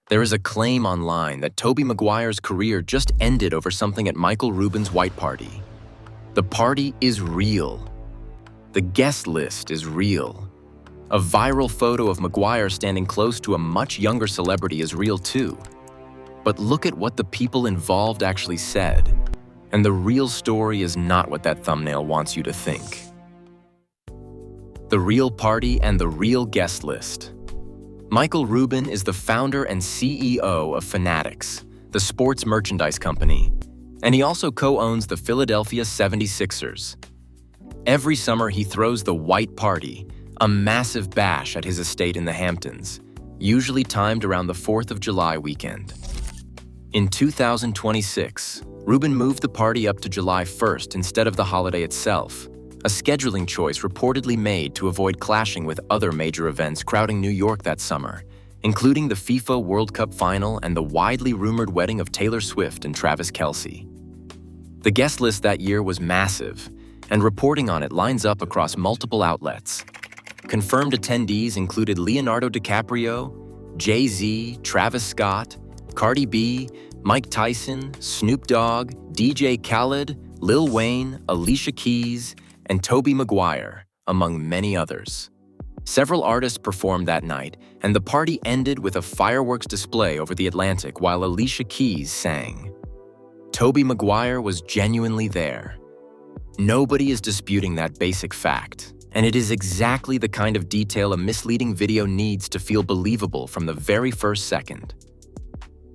There is a claim online that Tobey Maguire's career just ended over something at Michael Rubin's white party. The party is real. The guest list is real. A viral photo of Maguire standing close to a much younger celebrity is real too. But look at what the people involved actually said. And the real story is not what that thumbnail wants you to think. The real party and the real guest list. Michael Rubin is the founder and CEO of Fanatics, the sports merchandise company, and he also co-owns the Philadelphia 76ers. Every summer he throws the White Party, a massive bash at his estate in the Hamptons, usually timed around the 4th of July weekend. In 2026, Rubin moved the party up to July 1st instead of the holiday itself, a scheduling choice reportedly made to avoid clashing with other major events crowding New York that summer, including the FIFA World Cup final and the widely rumored wedding of Taylor Swift and Travis Kelce. The guest list that year was massive, and reporting on it lines up across multiple outlets. Confirmed attendees included Leonardo DiCaprio, Jay-Z, Travis Scott, Cardi B, Mike Tyson, Snoop Dogg, DJ Khaled, Lil Wayne, Alicia Keys, and Tobey Maguire, among many others. Several artists performed that night, and the party ended with a fireworks display over the Atlantic while Alicia Keys sang. Tobey Maguire was genuinely there. Nobody is disputing that basic fact, and it is exactly the kind of detail a misleading video needs to feel believable from the very first second.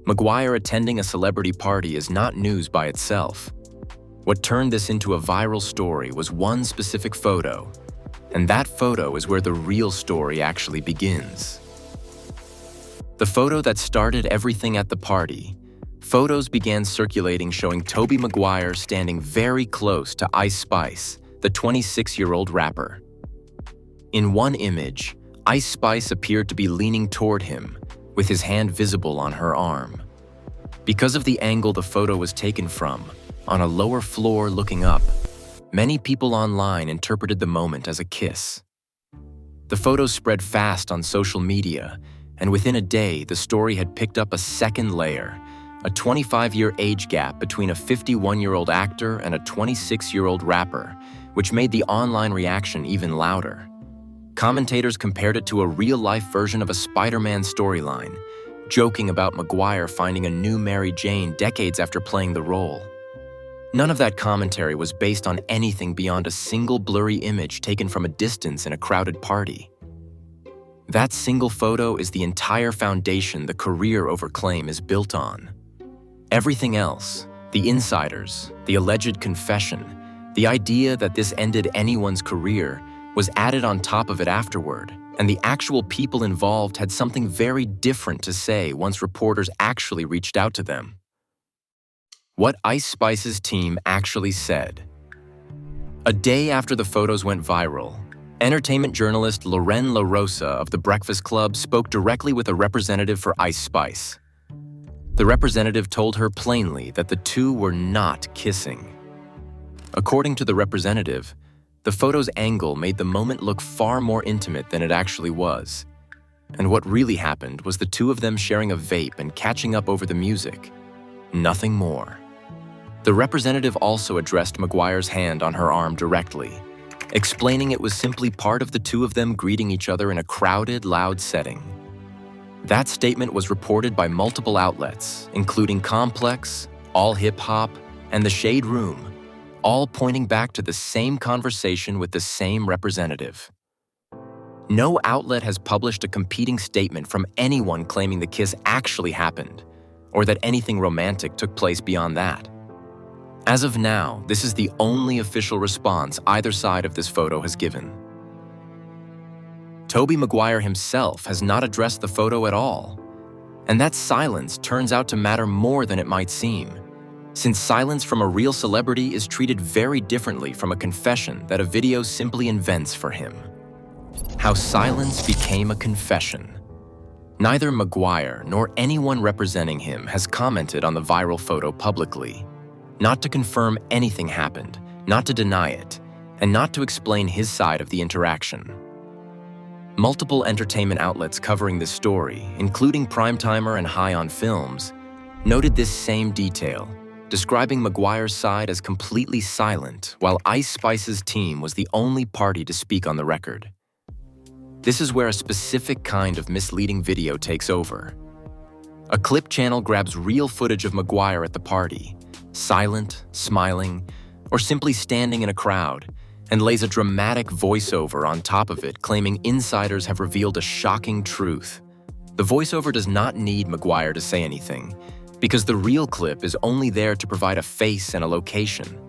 Maguire attending a celebrity party is not news by itself. What turned this into a viral story was one specific photo, and that photo is where the real story actually begins. The photo that started everything at the party, photos began circulating showing Tobey Maguire standing very close to Ice Spice, the 26-year-old rapper. In one image, Ice Spice appeared to be leaning toward him, with his hand visible on her arm. Because of the angle the photo was taken from, on a lower floor looking up, many people online interpreted the moment as a kiss. The photos spread fast on social media, and within a day, the story had picked up a second layer, a 25-year age gap between a 51-year-old actor and a 26-year-old rapper, which made the online reaction even louder. Commentators compared it to a real-life version of a Spider-Man storyline, joking about Maguire finding a new Mary Jane decades after playing the role. None of that commentary was based on anything beyond a single blurry image taken from a distance in a crowded party. That single photo is the entire foundation the career over claim is built on. Everything else, the insiders, the alleged confession, the idea that this ended anyone's career, was added on top of it afterward, and the actual people involved had something very different to say once reporters actually reached out to them. What Ice Spice's team actually said. A day after the photos went viral, entertainment journalist Loren LaRosa of The Breakfast Club spoke directly with a representative for Ice Spice. The representative told her plainly that the two were not kissing. According to the representative, the photo's angle made the moment look far more intimate than it actually was. And what really happened was the two of them sharing a vape and catching up over the music. Nothing more. The representative also addressed Maguire's hand on her arm directly, explaining it was simply part of the two of them greeting each other in a crowded, loud setting. That statement was reported by multiple outlets, including Complex, All Hip Hop, and The Shade Room, all pointing back to the same conversation with the same representative. No outlet has published a competing statement from anyone claiming the kiss actually happened, or that anything romantic took place beyond that. As of now, this is the only official response either side of this photo has given. Tobey Maguire himself has not addressed the photo at all, and that silence turns out to matter more than it might seem, since silence from a real celebrity is treated very differently from a confession that a video simply invents for him. How silence became a confession. Neither Maguire nor anyone representing him has commented on the viral photo publicly, not to confirm anything happened, not to deny it, and not to explain his side of the interaction. Multiple entertainment outlets covering this story, including Primetimer and High on Films, noted this same detail, describing Maguire's side as completely silent, while Ice Spice's team was the only party to speak on the record. This is where a specific kind of misleading video takes over. A clip channel grabs real footage of Maguire at the party, silent, smiling, or simply standing in a crowd, and lays a dramatic voiceover on top of it, claiming insiders have revealed a shocking truth. The voiceover does not need Maguire to say anything, because the real clip is only there to provide a face and a location.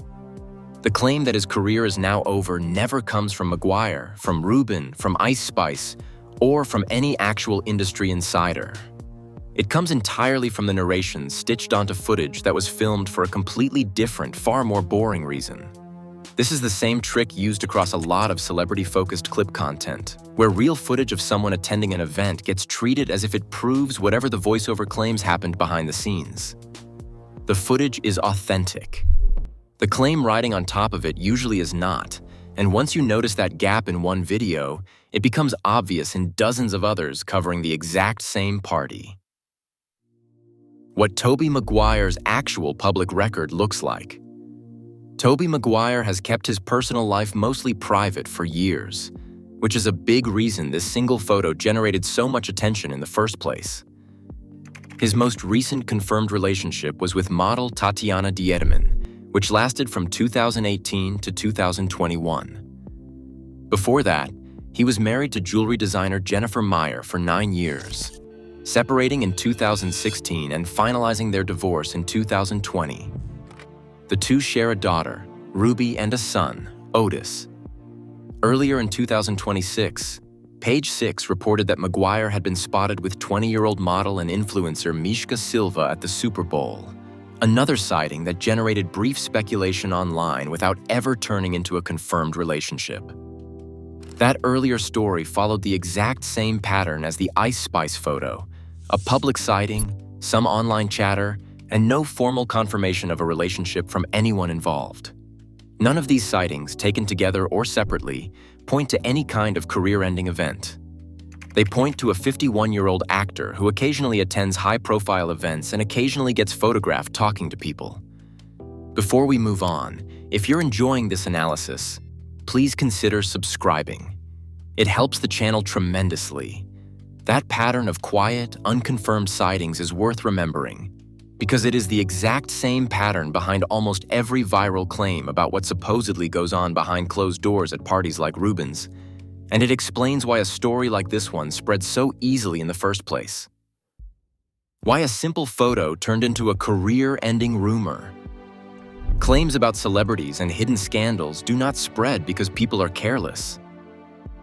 The claim that his career is now over never comes from Maguire, from Rubin, from Ice Spice, or from any actual industry insider. It comes entirely from the narration stitched onto footage that was filmed for a completely different, far more boring reason. This is the same trick used across a lot of celebrity-focused clip content, where real footage of someone attending an event gets treated as if it proves whatever the voiceover claims happened behind the scenes. The footage is authentic. The claim riding on top of it usually is not, and once you notice that gap in one video, it becomes obvious in dozens of others covering the exact same party. What Tobey Maguire's actual public record looks like. Tobey Maguire has kept his personal life mostly private for years, which is a big reason this single photo generated so much attention in the first place. His most recent confirmed relationship was with model Tatiana Diedemann, which lasted from 2018 to 2021. Before that, he was married to jewelry designer Jennifer Meyer for 9 years, separating in 2016 and finalizing their divorce in 2020. The two share a daughter, Ruby, and a son, Otis. Earlier in 2026, Page 6 reported that Maguire had been spotted with 20-year-old model and influencer Mishka Silva at the Super Bowl, another sighting that generated brief speculation online without ever turning into a confirmed relationship. That earlier story followed the exact same pattern as the Ice Spice photo, a public sighting, some online chatter, and no formal confirmation of a relationship from anyone involved. None of these sightings, taken together or separately, point to any kind of career-ending event. They point to a 51-year-old actor who occasionally attends high-profile events and occasionally gets photographed talking to people. Before we move on, if you're enjoying this analysis, please consider subscribing. It helps the channel tremendously. That pattern of quiet, unconfirmed sightings is worth remembering, because it is the exact same pattern behind almost every viral claim about what supposedly goes on behind closed doors at parties like Rubin's, and it explains why a story like this one spread so easily in the first place. Why a simple photo turned into a career-ending rumor. Claims about celebrities and hidden scandals do not spread because people are careless.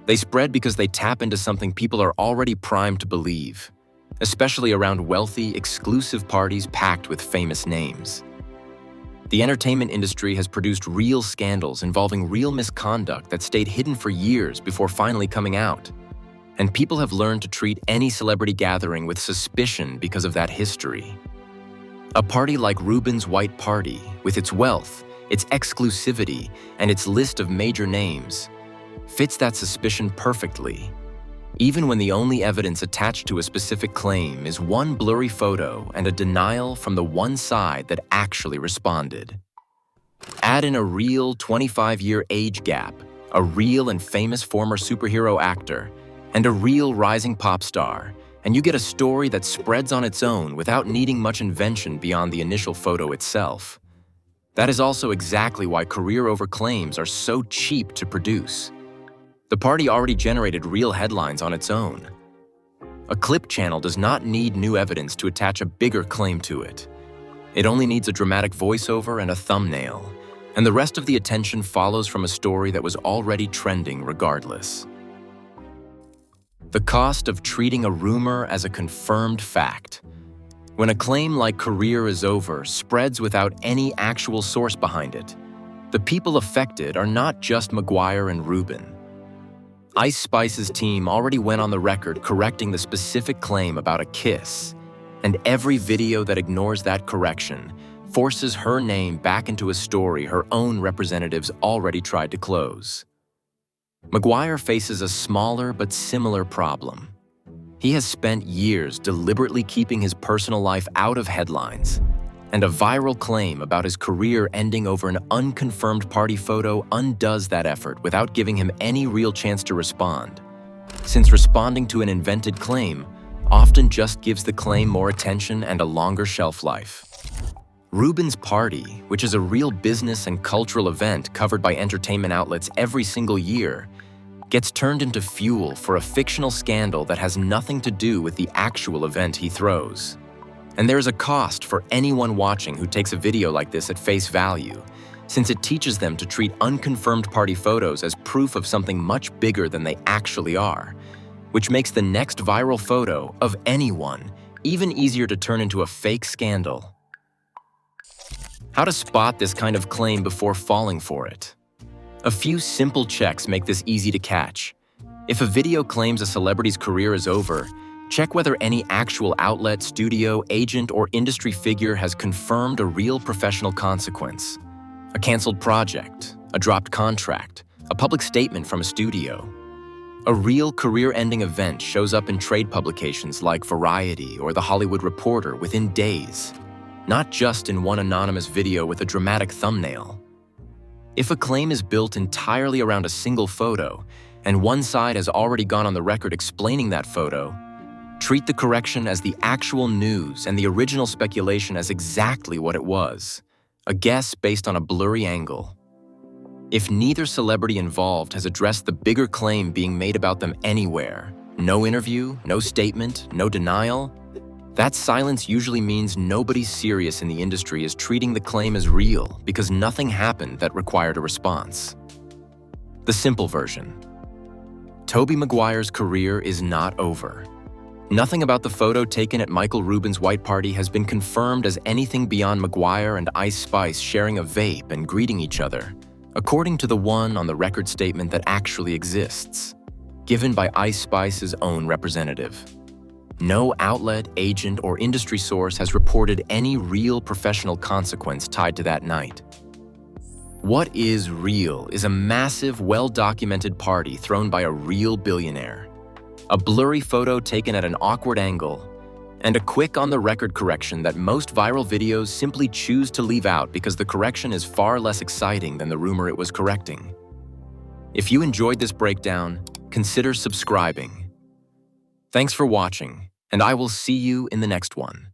They spread because they tap into something people are already primed to believe, especially around wealthy, exclusive parties packed with famous names. The entertainment industry has produced real scandals involving real misconduct that stayed hidden for years before finally coming out. And people have learned to treat any celebrity gathering with suspicion because of that history. A party like Rubin's White Party, with its wealth, its exclusivity, and its list of major names, fits that suspicion perfectly, even when the only evidence attached to a specific claim is one blurry photo and a denial from the one side that actually responded. Add in a real 25-year age gap, a real and famous former superhero actor, and a real rising pop star, and you get a story that spreads on its own without needing much invention beyond the initial photo itself. That is also exactly why career-over claims are so cheap to produce. The party already generated real headlines on its own. A clip channel does not need new evidence to attach a bigger claim to it. It only needs a dramatic voiceover and a thumbnail, and the rest of the attention follows from a story that was already trending regardless. The cost of treating a rumor as a confirmed fact. When a claim like career is over spreads without any actual source behind it, the people affected are not just Maguire and Rubin. Ice Spice's team already went on the record correcting the specific claim about a kiss, and every video that ignores that correction forces her name back into a story her own representatives already tried to close. Maguire faces a smaller but similar problem. He has spent years deliberately keeping his personal life out of headlines, and a viral claim about his career ending over an unconfirmed party photo undoes that effort without giving him any real chance to respond, since responding to an invented claim often just gives the claim more attention and a longer shelf life. Rubin's party, which is a real business and cultural event covered by entertainment outlets every single year, gets turned into fuel for a fictional scandal that has nothing to do with the actual event he throws. And there is a cost for anyone watching who takes a video like this at face value, since it teaches them to treat unconfirmed party photos as proof of something much bigger than they actually are, which makes the next viral photo of anyone even easier to turn into a fake scandal. How to spot this kind of claim before falling for it? A few simple checks make this easy to catch. If a video claims a celebrity's career is over, check whether any actual outlet, studio, agent, or industry figure has confirmed a real professional consequence. A canceled project, a dropped contract, a public statement from a studio. A real career-ending event shows up in trade publications like Variety or The Hollywood Reporter within days, not just in one anonymous video with a dramatic thumbnail. If a claim is built entirely around a single photo, and one side has already gone on the record explaining that photo, treat the correction as the actual news and the original speculation as exactly what it was, a guess based on a blurry angle. If neither celebrity involved has addressed the bigger claim being made about them anywhere, no interview, no statement, no denial, that silence usually means nobody serious in the industry is treating the claim as real because nothing happened that required a response. The simple version. Tobey Maguire's career is not over. Nothing about the photo taken at Michael Rubin's white party has been confirmed as anything beyond Maguire and Ice Spice sharing a vape and greeting each other, according to the one on the record statement that actually exists, given by Ice Spice's own representative. No outlet, agent, or industry source has reported any real professional consequence tied to that night. What is real is a massive, well-documented party thrown by a real billionaire, a blurry photo taken at an awkward angle, and a quick on-the-record correction that most viral videos simply choose to leave out because the correction is far less exciting than the rumor it was correcting. If you enjoyed this breakdown, consider subscribing. Thanks for watching, and I will see you in the next one.